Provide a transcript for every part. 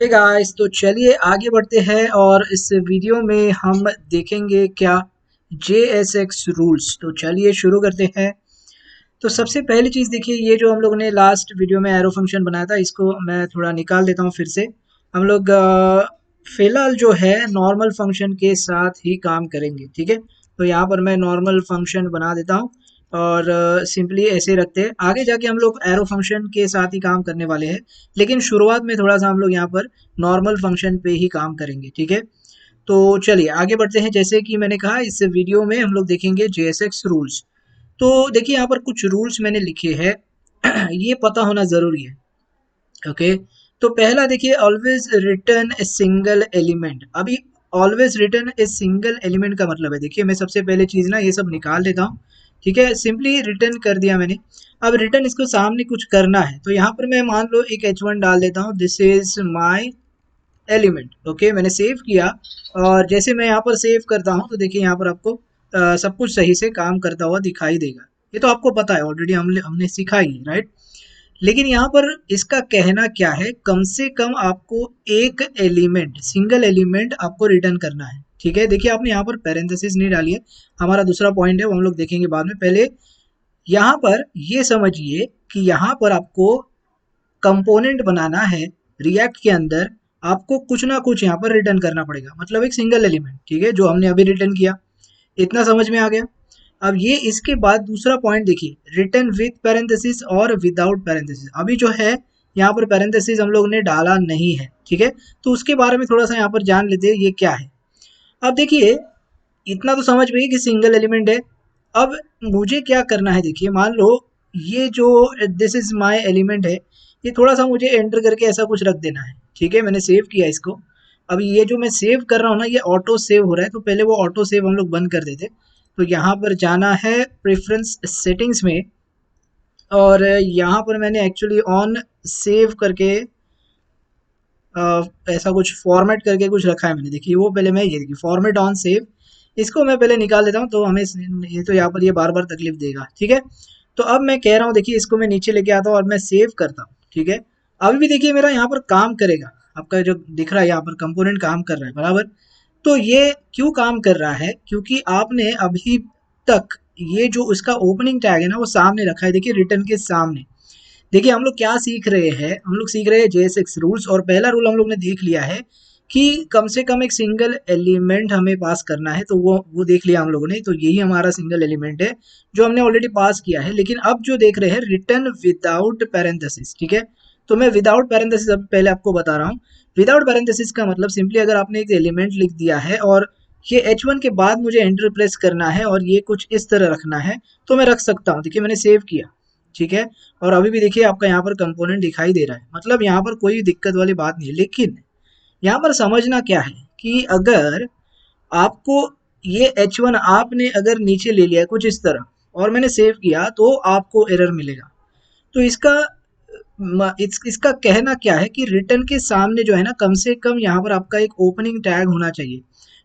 Hey guys, तो चलिए आगे बढ़ते हैं और इस वीडियो में हम देखेंगे क्या JSX रूल्स। तो चलिए शुरू करते हैं। तो सबसे पहली चीज़ देखिए, ये जो हम लोगों ने लास्ट वीडियो में एरो फंक्शन बनाया था, इसको मैं थोड़ा निकाल देता हूँ फिर से। हम लोग फिलहाल जो है नॉर्मल फंक्शन के साथ ही काम करेंगे, ठीक है। तो यहाँ पर मैं नॉर्मल फंक्शन बना देता हूँ और सिंपली ऐसे रखते हैं। आगे जाके हम लोग एरो फंक्शन के साथ ही काम करने वाले हैं, लेकिन शुरुआत में थोड़ा सा हम लोग यहाँ पर नॉर्मल फंक्शन पे ही काम करेंगे, ठीक है। तो चलिए आगे बढ़ते हैं। जैसे कि मैंने कहा, इस वीडियो में हम लोग देखेंगे JSX रूल्स। तो देखिए यहाँ पर कुछ रूल्स मैंने लिखे हैं ये पता होना ज़रूरी है, ओके। तो पहला देखिए, always return a single element. अभी always return a single element का मतलब है, देखिए मैं सबसे पहले चीज़ ना ये सब निकाल देता हूँ, ठीक है। सिंपली रिटर्न कर दिया मैंने। अब रिटर्न इसको सामने कुछ करना है, तो यहाँ पर मैं मान लो एक H1 डाल देता हूँ, this is my element, okay. मैंने सेव किया और जैसे मैं यहाँ पर सेव करता हूँ तो देखिए यहाँ पर आपको सब कुछ सही से काम करता हुआ दिखाई देगा। ये तो आपको पता है ऑलरेडी, हमने सीखा ही, राइट। लेकिन यहाँ पर इसका कहना क्या है, कम से कम आपको एक एलिमेंट, सिंगल एलिमेंट आपको रिटर्न करना है, ठीक है। देखिए आपने यहाँ पर पैरेंथेसिस नहीं डाली है, हमारा दूसरा पॉइंट है, वो हम लोग देखेंगे बाद में। पहले यहाँ पर ये समझिए कि यहाँ पर आपको कंपोनेंट बनाना है रिएक्ट के अंदर, आपको कुछ ना कुछ यहाँ पर रिटर्न करना पड़ेगा, मतलब एक सिंगल एलिमेंट, ठीक है, जो हमने अभी रिटर्न किया। इतना समझ में आ गया। अब ये इसके बाद दूसरा पॉइंट देखिए, रिटर्न विथ पैरेंथेसिस और विदाउट पैरेंथेसिस। अभी जो है यहाँ पर पैरेंथेसिस हम लोग ने डाला नहीं है, ठीक है। तो उसके बारे में थोड़ा सा यहाँ पर जान लेते हैं ये क्या है। अब देखिए, इतना तो समझ में कि सिंगल एलिमेंट है। अब मुझे क्या करना है, देखिए मान लो ये जो दिस इज माय एलिमेंट है, ये थोड़ा सा मुझे एंटर करके ऐसा कुछ रख देना है, ठीक है। मैंने सेव किया इसको। अब ये जो मैं सेव कर रहा हूँ ना, ये ऑटो सेव हो रहा है, तो पहले वो ऑटो सेव हम लोग बंद कर देते। तो यहाँ पर जाना है प्रेफरेंस सेटिंग्स में, और यहाँ पर मैंने एक्चुअली ऑन सेव करके ऐसा कुछ फॉर्मेट करके कुछ रखा है मैंने, देखिए वो पहले मैं ये देखिए फॉर्मेट ऑन सेव, इसको मैं पहले निकाल देता हूँ। तो हमें ये तो यहाँ पर ये बार बार तकलीफ देगा, ठीक है। तो अब मैं कह रहा हूँ, देखिए इसको मैं नीचे लेके आता हूँ और मैं सेव करता हूँ, ठीक है। अभी भी देखिए मेरा यहाँ पर काम करेगा, आपका जो दिख रहा है यहाँ पर कंपोनेंट काम कर रहा है बराबर। तो ये क्यों काम कर रहा है, क्योंकि आपने अभी तक ये जो उसका ओपनिंग टैग है ना, वो सामने रखा है, देखिए रिटर्न के सामने। देखिए हम लोग क्या सीख रहे हैं, हम लोग सीख रहे हैं JSX रूल्स, और पहला रूल हम लोग ने देख लिया है कि कम से कम एक सिंगल एलिमेंट हमें पास करना है। तो वो देख लिया हम लोगों ने, तो यही हमारा सिंगल एलिमेंट है जो हमने ऑलरेडी पास किया है। लेकिन अब जो देख रहे हैं, रिटर्न विदाउट पैरेंथेसिस, ठीक है। तो मैं विदाउट पैरेंथेसिस अब पहले आपको बता रहा हूँ। विदाउट पैरेंथेसिस का मतलब सिंपली, अगर आपने एक एलिमेंट लिख दिया है और ये H1 के बाद मुझे एंटर प्रेस करना है और ये कुछ इस तरह रखना है, तो मैं रख सकता हूँ। देखिए मैंने सेव किया, ठीक है। और अभी भी देखिए आपका यहाँ पर कंपोनेंट दिखाई दे रहा है, मतलब यहाँ पर कोई दिक्कत वाली बात नहीं है। लेकिन यहाँ पर समझना क्या है कि अगर आपको ये H1 आपने अगर नीचे ले लिया है कुछ इस तरह और मैंने सेव किया, तो आपको एरर मिलेगा। तो इसका कहना क्या है कि रिटर्न के सामने जो है ना, कम से कम यहाँ पर आपका एक ओपनिंग टैग होना चाहिए।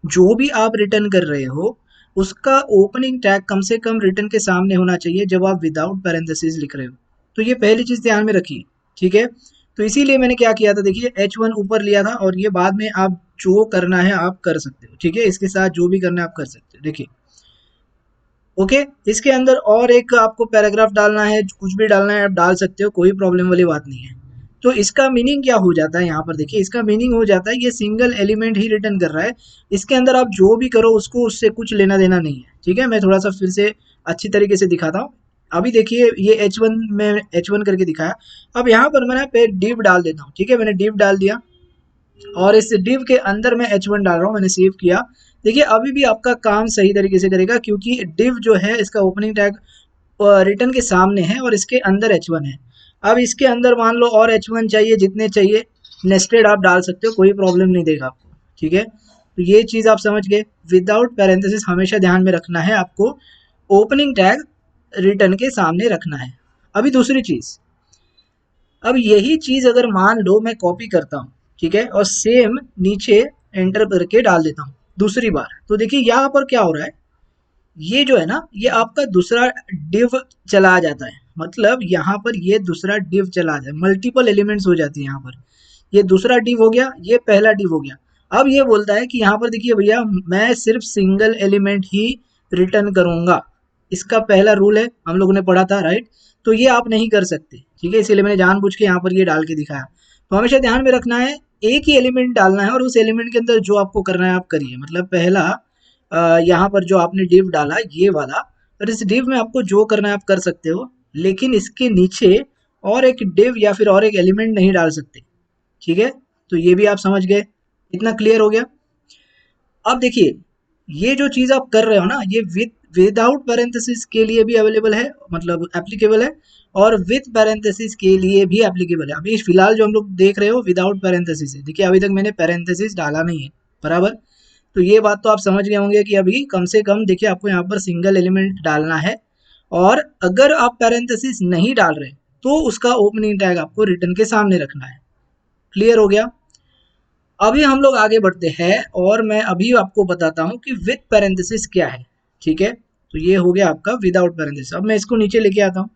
जो भी आप रिटर्न कर रहे हो, उसका ओपनिंग टैग कम से कम रिटर्न के सामने होना चाहिए जब आप विदाउट पैरेंथेसिस लिख रहे हो। तो ये पहली चीज़ ध्यान में रखिए, ठीक है। तो इसीलिए मैंने क्या किया था, देखिए H1 ऊपर लिया था, और ये बाद में आप जो करना है आप कर सकते हो, ठीक है। इसके साथ जो भी करना है आप कर सकते हो, देखिए, ओके। इसके अंदर और एक आपको पैराग्राफ डालना है, कुछ भी डालना है आप डाल सकते हो, कोई प्रॉब्लम वाली बात नहीं है। तो इसका मीनिंग क्या हो जाता है यहाँ पर, देखिए इसका मीनिंग हो जाता है ये सिंगल एलिमेंट ही रिटर्न कर रहा है। इसके अंदर आप जो भी करो उसको उससे कुछ लेना देना नहीं है, ठीक है। मैं थोड़ा सा फिर से अच्छी तरीके से दिखाता हूँ। अभी देखिए ये H1 में H1 करके दिखाया। अब यहाँ पर मैं पे div डाल देता हूँ, ठीक है। मैंने div डाल दिया और इस div के अंदर मैं H1 डाल रहा हूँ, मैंने सेव किया। देखिए अभी भी आपका काम सही तरीके से करेगा, क्योंकि div जो है इसका ओपनिंग टैग रिटर्न के सामने है और इसके अंदर H1 है। अब इसके अंदर मान लो और H1 चाहिए, जितने चाहिए नेस्टेड आप डाल सकते हो, कोई प्रॉब्लम नहीं देगा आपको, ठीक है। तो ये चीज़ आप समझ गए। विदाउट पैरेंथेसिस हमेशा ध्यान में रखना है आपको, ओपनिंग टैग रिटर्न के सामने रखना है। अभी दूसरी चीज़, अब यही चीज़ अगर मान लो मैं कॉपी करता हूँ, ठीक है, और सेम नीचे एंटर करके डाल देता हूँ दूसरी बार, तो देखिए यहाँ पर क्या हो रहा है, ये जो है ना, ये आपका दूसरा डिव चला जाता है। मतलब यहाँ पर ये दूसरा डिव चला जाए, मल्टीपल एलिमेंट्स हो जाती है यहाँ पर। ये दूसरा div हो गया, ये पहला div हो गया। अब ये बोलता है कि यहाँ पर देखिए भैया मैं सिर्फ सिंगल एलिमेंट ही रिटर्न करूंगा, इसका पहला रूल है, हम लोगों ने पढ़ा था, राइट। तो ये आप नहीं कर सकते, ठीक है, इसीलिए मैंने जानबूझ के यहाँ पर ये डाल के दिखाया। तो हमेशा ध्यान में रखना है, एक ही एलिमेंट डालना है और उस एलिमेंट के अंदर जो आपको करना है आप करिए। मतलब पहला यहाँ पर जो आपने div डाला ये वाला, और इस div में आपको जो करना है आप कर सकते हो, लेकिन इसके नीचे और एक div या फिर और एक एलिमेंट नहीं डाल सकते, ठीक है। तो ये भी आप समझ गए, इतना क्लियर हो गया। अब देखिए ये जो चीज आप कर रहे हो ना, ये विदाउट पैरेंथेसिस के लिए भी अवेलेबल है, मतलब एप्लीकेबल है, और विथ पैरेंथेसिस के लिए भी एप्लीकेबल है। अभी फिलहाल जो हम लोग देख रहे हो विदाउट पैरेंथेसिस है, देखिए अभी तक मैंने पैरेंथेसिस डाला नहीं है, बराबर। तो ये बात तो आप समझ गए होंगे कि अभी कम से कम देखिए आपको यहाँ पर सिंगल एलिमेंट डालना है, और अगर आप पैरेंथेसिस नहीं डाल रहे तो उसका ओपनिंग टैग आपको रिटर्न के सामने रखना है। क्लियर हो गया। अभी हम लोग आगे बढ़ते हैं और मैं अभी आपको बताता हूँ कि विथ पैरेंथेसिस क्या है, ठीक है। तो ये हो गया आपका विदाउट पैरेंथेसिस। अब मैं इसको नीचे लेके आता हूँ।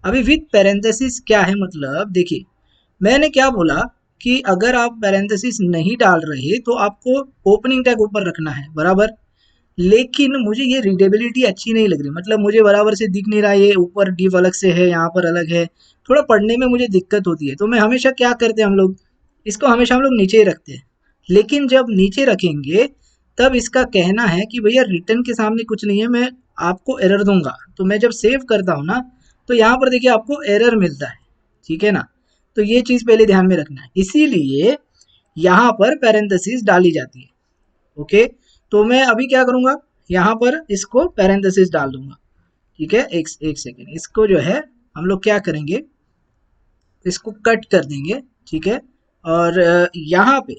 अभी विथ पैरेंथेसिस क्या है, मतलब देखिए मैंने क्या बोला कि अगर आप पैरेंथेसिस नहीं डाल रहे तो आपको ओपनिंग टैग ऊपर रखना है, बराबर। लेकिन मुझे ये रीडेबिलिटी अच्छी नहीं लग रही, मतलब मुझे बराबर से दिख नहीं रहा, ये ऊपर डिव अलग से है, यहाँ पर अलग है, थोड़ा पढ़ने में मुझे दिक्कत होती है। तो मैं हमेशा क्या करते हैं हम लोग, इसको हमेशा हम लोग नीचे ही रखते हैं। लेकिन जब नीचे रखेंगे तब इसका कहना है कि भैया रिटर्न के सामने कुछ नहीं है, मैं आपको एरर दूंगा। तो मैं जब सेव करता हूँ ना, तो यहाँ पर देखिए आपको एरर मिलता है, ठीक है ना। तो ये चीज़ पहले ध्यान में रखना है, इसीलिए यहाँ पर पैरेंथेसिस डाली जाती है, ओके। तो मैं अभी क्या करूँगा, यहाँ पर इसको पैरेंथेसिस डाल दूंगा, ठीक है। एक सेकेंड, इसको जो है हम लोग क्या करेंगे, इसको कट कर देंगे, ठीक है। और यहाँ पे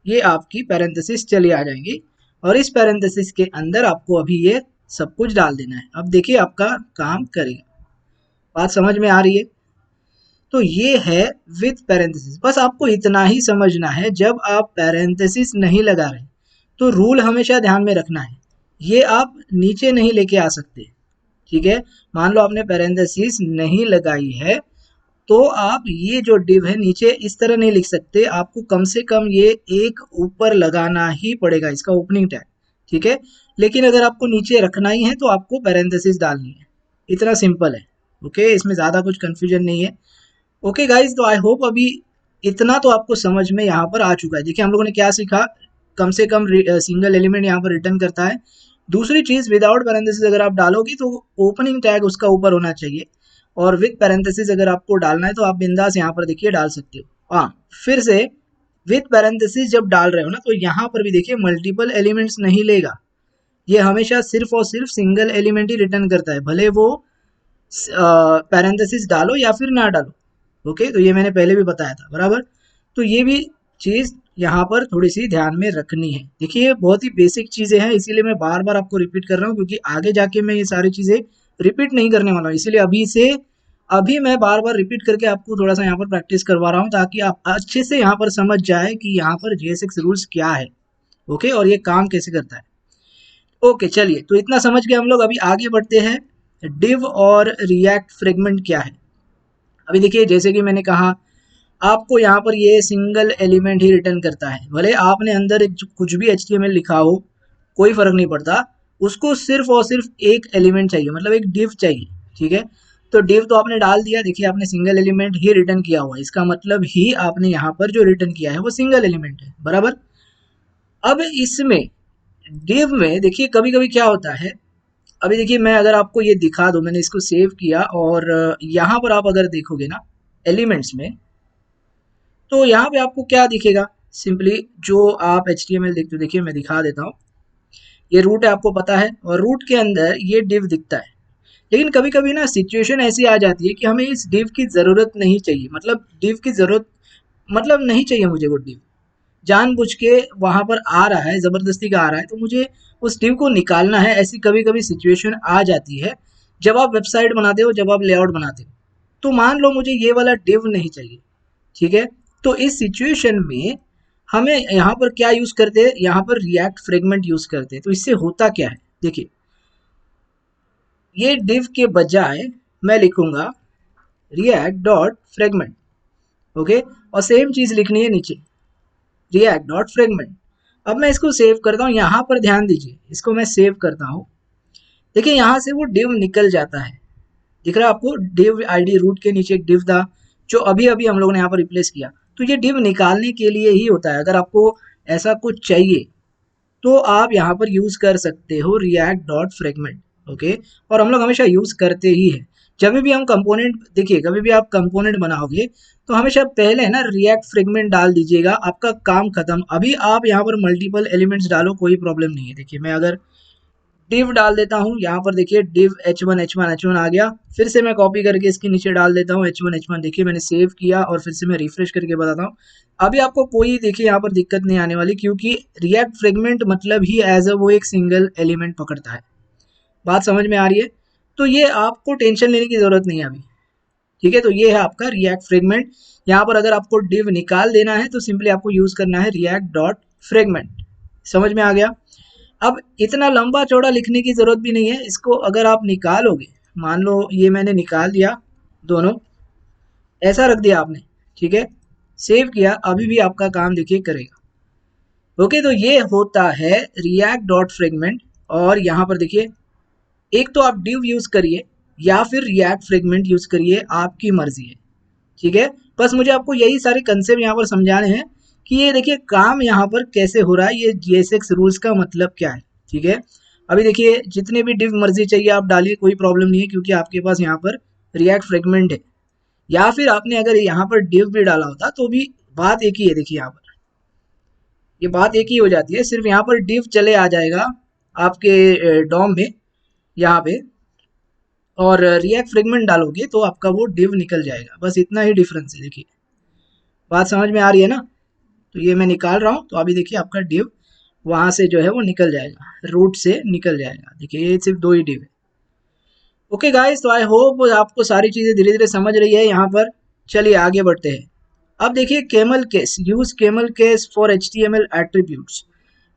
ये आपकी पैरेंथेसिस चली आ जाएंगी, और इस पैरेंथेसिस के अंदर आपको अभी ये सब कुछ डाल देना है। अब देखिए आपका काम करेगा, बात समझ में आ रही है। तो ये है विथ पैरेंथेसिस, बस आपको इतना ही समझना है। जब आप पैरेंथेसिस नहीं लगा रहे तो रूल हमेशा ध्यान में रखना है, ये आप नीचे नहीं लेके आ सकते, ठीक है। मान लो आपने पैरेंथेसिस नहीं लगाई है तो आप ये जो डिव है नीचे इस तरह नहीं लिख सकते, आपको कम से कम ये एक ऊपर लगाना ही पड़ेगा, इसका ओपनिंग टैग, ठीक है। लेकिन अगर आपको नीचे रखना ही है तो आपको पैरेंथेसिस डालनी है, इतना सिंपल है, ओके। इसमें ज़्यादा कुछ कंफ्यूजन नहीं है, ओके गाइज। तो आई होप अभी इतना तो आपको समझ में यहाँ पर आ चुका है। देखिए हम लोगों ने क्या सीखा, कम से कम सिंगल एलिमेंट यहाँ पर रिटर्न करता है। दूसरी चीज़, विदाउट पैरेंथेसिस अगर आप डालोगे तो ओपनिंग टैग उसका ऊपर होना चाहिए, और विथ पैरेंथेसिस अगर आपको डालना है तो आप बिंदास यहाँ पर देखिए डाल सकते हो। हाँ, फिर से विथ पैरेंथेसिस जब डाल रहे हो ना तो यहाँ पर भी देखिए मल्टीपल एलिमेंट्स नहीं लेगा, ये हमेशा सिर्फ और सिर्फ सिंगल एलिमेंट ही रिटर्न करता है, भले वो पैरेंथेसिस डालो या फिर ना डालो, ओके। तो ये मैंने पहले भी बताया था, बराबर। तो ये भी चीज़ यहाँ पर थोड़ी सी ध्यान में रखनी है। देखिए ये बहुत ही बेसिक चीज़ें हैं, इसीलिए मैं बार बार आपको रिपीट कर रहा हूँ, क्योंकि आगे जाके मैं ये सारी चीज़ें रिपीट नहीं करने वाला हूँ। इसीलिए अभी मैं बार बार रिपीट करके आपको थोड़ा सा यहाँ पर प्रैक्टिस करवा रहा हूँ, ताकि आप अच्छे से यहाँ पर समझ जाए कि यहाँ पर JSX रूल्स क्या है, ओके, और ये काम कैसे करता है। ओके चलिए, तो इतना समझ गए हम लोग। अभी आगे बढ़ते हैं, डिव और रिएक्ट फ्रेगमेंट क्या है। अभी देखिए जैसे कि मैंने कहा आपको यहाँ पर ये सिंगल एलिमेंट ही रिटर्न करता है, भले आपने अंदर कुछ भी HTML लिखा हो, कोई फर्क नहीं पड़ता, उसको सिर्फ और सिर्फ एक एलिमेंट चाहिए, मतलब एक डिव चाहिए, ठीक है। तो डिव तो आपने डाल दिया, देखिए आपने सिंगल एलिमेंट ही रिटर्न किया हुआ है, इसका मतलब ही आपने यहाँ पर जो रिटर्न किया है वो सिंगल एलिमेंट है, बराबर। अब इसमें डिव में देखिए कभी कभी क्या होता है, अभी देखिए मैं अगर आपको ये दिखा दूं, मैंने इसको सेव किया और यहाँ पर आप अगर देखोगे ना एलिमेंट्स में, तो यहाँ पे आपको क्या दिखेगा, सिंपली जो आप HTML देखते हो, देखिए मैं दिखा देता हूँ। ये रूट है, आपको पता है, और रूट के अंदर ये डिव दिखता है। लेकिन कभी कभी ना सिचुएशन ऐसी आ जाती है कि हमें इस डिव की ज़रूरत नहीं चाहिए, मतलब डिव की ज़रूरत मतलब नहीं चाहिए मुझे वो डिव, जानबूझ के वहाँ पर आ रहा है, ज़बरदस्ती का आ रहा है, तो मुझे उस डिव को निकालना है। ऐसी कभी कभी सिचुएशन आ जाती है जब आप वेबसाइट बनाते हो, जब आप लेआउट बनाते हो। तो मान लो मुझे ये वाला डिव नहीं चाहिए, ठीक है। तो इस सिचुएशन में हमें यहाँ पर क्या यूज़ करते हैं, यहाँ पर रिएक्ट फ्रेगमेंट यूज़ करते हैं। तो इससे होता क्या है, देखिए ये डिव के बजाय मैं लिखूंगा रिएक्ट डॉट फ्रेगमेंट, ओके, और सेम चीज लिखनी है नीचे, रिएक्ट डॉट फ्रेगमेंट। अब मैं इसको सेव करता हूँ, यहाँ पर ध्यान दीजिए, इसको मैं सेव करता हूँ। देखिए यहाँ से वो डिव निकल जाता है, दिख रहा है आपको, डिव आईडी रूट के नीचे एक डिव था जो अभी अभी हम लोगों ने यहाँ पर रिप्लेस किया। तो ये डिव निकालने के लिए ही होता है। अगर आपको ऐसा कुछ चाहिए तो आप यहाँ पर यूज कर सकते हो रिएक्ट डॉट फ्रेगमेंट। ओके, और हम लोग हमेशा यूज करते ही है जब भी हम कंपोनेंट, देखिए कभी भी आप कंपोनेंट बनाओगे तो हमेशा पहले है ना रिएक्ट फ्रेगमेंट डाल दीजिएगा, आपका काम खत्म। अभी आप यहाँ पर मल्टीपल एलिमेंट्स डालो, कोई प्रॉब्लम नहीं है। देखिए मैं अगर डिव डाल देता हूँ यहाँ पर, देखिए डिव h1 आ गया, फिर से मैं कॉपी करके इसके नीचे डाल देता हूँ h1। देखिए मैंने सेव किया और फिर से मैं रिफ्रेश करके बताता हूँ। अभी आपको कोई देखिए यहाँ पर दिक्कत नहीं आने वाली, क्योंकि रिएक्ट फ्रेगमेंट मतलब ही एज अ वो एक सिंगल एलिमेंट पकड़ता है। बात समझ में आ रही है? तो ये आपको टेंशन लेने की जरूरत नहीं है अभी, ठीक है। तो ये है आपका रिएक्ट फ्रेगमेंट। यहाँ पर अगर आपको डिव निकाल देना है तो सिंपली आपको यूज करना है रिएक्ट डॉट फ्रेगमेंट। समझ में आ गया? अब इतना लंबा चौड़ा लिखने की जरूरत भी नहीं है, इसको अगर आप निकालोगे, मान लो ये मैंने निकाल दिया, दोनों ऐसा रख दिया आपने, ठीक है, सेव किया, अभी भी आपका काम देखिए करेगा। ओके, तो ये होता है रिएक्ट डॉट फ्रेगमेंट। और यहाँ पर देखिए, एक तो आप डिव यूज करिए या फिर रिएक्ट फ्रेगमेंट यूज करिए, आपकी मर्जी है, ठीक है। बस मुझे आपको यही सारे कंसेप्ट यहाँ पर समझाने हैं कि ये देखिए काम यहाँ पर कैसे हो रहा है, ये JSX रूल्स का मतलब क्या है, ठीक है। अभी देखिए जितने भी डिव मर्जी चाहिए आप डालिए, कोई प्रॉब्लम नहीं है, क्योंकि आपके पास यहाँ पर रिएक्ट फ्रेगमेंट है। या फिर आपने अगर यहाँ पर डिव भी डाला होता तो भी बात एक ही है। देखिए यहाँ पर ये बात एक ही हो जाती है, सिर्फ यहाँ पर डिव चले आ जाएगा आपके डॉम में यहाँ पे, और रिएक्ट फ्रेगमेंट डालोगे तो आपका वो डिव निकल जाएगा। बस इतना ही डिफरेंस है। देखिए बात समझ में आ रही है ना? तो ये मैं निकाल रहा हूँ, तो अभी देखिए आपका डिव वहां से जो है वो निकल जाएगा, रूट से निकल जाएगा। देखिए ये सिर्फ दो ही डिव है। ओके गाइस, तो आई होप आपको सारी चीजें धीरे धीरे समझ रही है यहाँ पर। चलिए आगे बढ़ते हैं। अब देखिए camel case, use camel case for HTML attributes.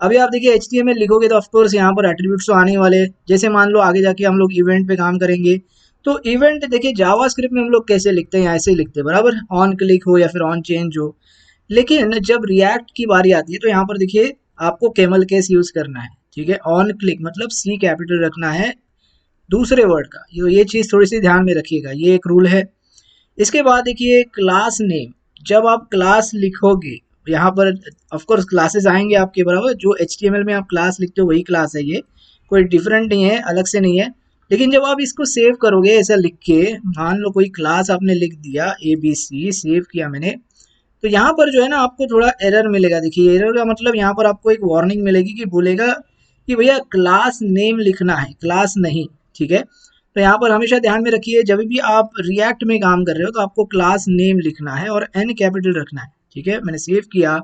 अभी आप देखिए HTML लिखोगे तो ऑफकोर्स यहाँ पर एट्रीब्यूट्स तो आने ही वाले। जैसे मान लो आगे जाके हम लोग इवेंट पे काम करेंगे, तो इवेंट देखिए जावास्क्रिप्ट में हम लोग कैसे लिखते हैं, ऐसे लिखते हैं बराबर, ऑन क्लिक हो या फिर ऑन चेंज हो। लेकिन जब रिएक्ट की बारी आती है तो यहाँ पर देखिए आपको केमल केस यूज करना है, ठीक है। ऑन क्लिक मतलब C कैपिटल रखना है दूसरे वर्ड का, ये चीज थोड़ी सी ध्यान में रखिएगा, ये एक रूल है। इसके बाद देखिए क्लास नेम, जब आप क्लास लिखोगे यहाँ पर ऑफकोर्स क्लासेस आएंगे आपके बराबर, जो HTML में आप क्लास लिखते हो वही क्लास है, ये कोई डिफरेंट नहीं है, अलग से नहीं है। लेकिन जब आप इसको सेव करोगे ऐसा लिख के, मान लो कोई क्लास आपने लिख दिया ABC, सेव किया मैंने, तो यहाँ पर जो है ना आपको थोड़ा एरर मिलेगा। देखिए एरर का मतलब यहाँ पर आपको एक वार्निंग मिलेगी कि बोलेगा कि भैया क्लास नेम लिखना है, क्लास नहीं, ठीक है। तो यहाँ पर हमेशा ध्यान में रखिए, जब भी आप रिएक्ट में काम कर रहे हो तो आपको क्लास नेम लिखना है और N कैपिटल रखना है, ठीक है। मैंने सेव किया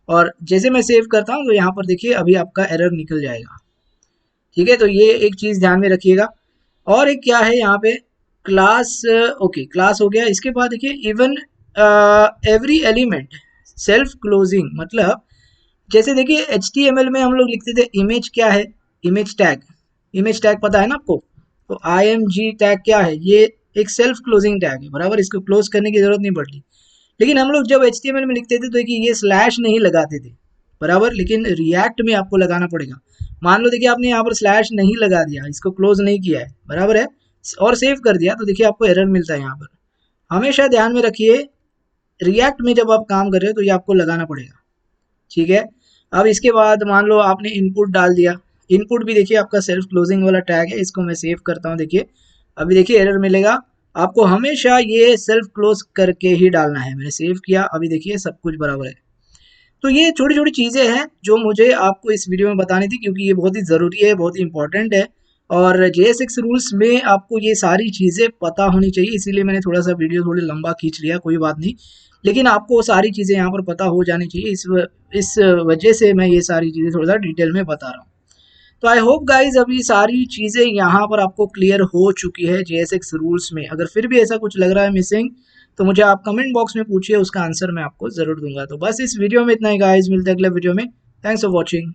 और जैसे मैं सेव करता हूँ तो यहाँ पर देखिए अभी आपका एरर निकल जाएगा, ठीक है। तो ये एक चीज ध्यान में रखिएगा। और एक क्या है यहाँ पे, क्लास, ओके क्लास हो गया। इसके बाद देखिए even every element self closing, मतलब जैसे देखिए HTML में हम लोग लिखते थे इमेज, क्या है इमेज टैग, इमेज टैग पता है ना आपको। तो IMG टैग क्या है, ये एक सेल्फ क्लोजिंग टैग है बराबर, इसको क्लोज करने की जरूरत नहीं पड़ती। लेकिन हम लोग जब HTML में लिखते थे तो देखिए ये स्लैश नहीं लगाते थे बराबर, लेकिन रिएक्ट में आपको लगाना पड़ेगा। मान लो देखिए आपने यहाँ पर स्लैश नहीं लगा दिया, इसको क्लोज नहीं किया है बराबर है, और सेव कर दिया, तो देखिए आपको एरर मिलता है यहाँ पर। हमेशा ध्यान में रखिए रिएक्ट में जब आप काम कर रहे हो तो ये आपको लगाना पड़ेगा, ठीक है। अब इसके बाद मान लो आपने इनपुट डाल दिया, इनपुट भी देखिए आपका सेल्फ क्लोजिंग वाला टैग है, इसको मैं सेव करता हूँ। देखिए अभी देखिए एरर मिलेगा, आपको हमेशा ये सेल्फ क्लोज करके ही डालना है। मैंने सेव किया, अभी देखिए सब कुछ बराबर है। तो ये छोटी छोटी चीज़ें हैं जो मुझे आपको इस वीडियो में बतानी थी, क्योंकि ये बहुत ही ज़रूरी है, बहुत ही इंपॉर्टेंट है। और JSX रूल्स में आपको ये सारी चीज़ें पता होनी चाहिए, इसीलिए मैंने थोड़ा सा वीडियो थोड़ी लंबा खींच लिया, कोई बात नहीं। लेकिन आपको सारी चीज़ें यहाँ पर पता हो जानी चाहिए, इस वजह से मैं ये सारी चीज़ें थोड़ा सा डिटेल में बता रहा हूँ। तो आई होप गाइज अभी सारी चीज़ें यहाँ पर आपको क्लियर हो चुकी है JSX रूल्स में। अगर फिर भी ऐसा कुछ लग रहा है मिसिंग तो मुझे आप कमेंट बॉक्स में पूछिए, उसका आंसर मैं आपको ज़रूर दूंगा। तो बस इस वीडियो में इतना ही गाइज, मिलते हैं अगले वीडियो में। Thanks for watching.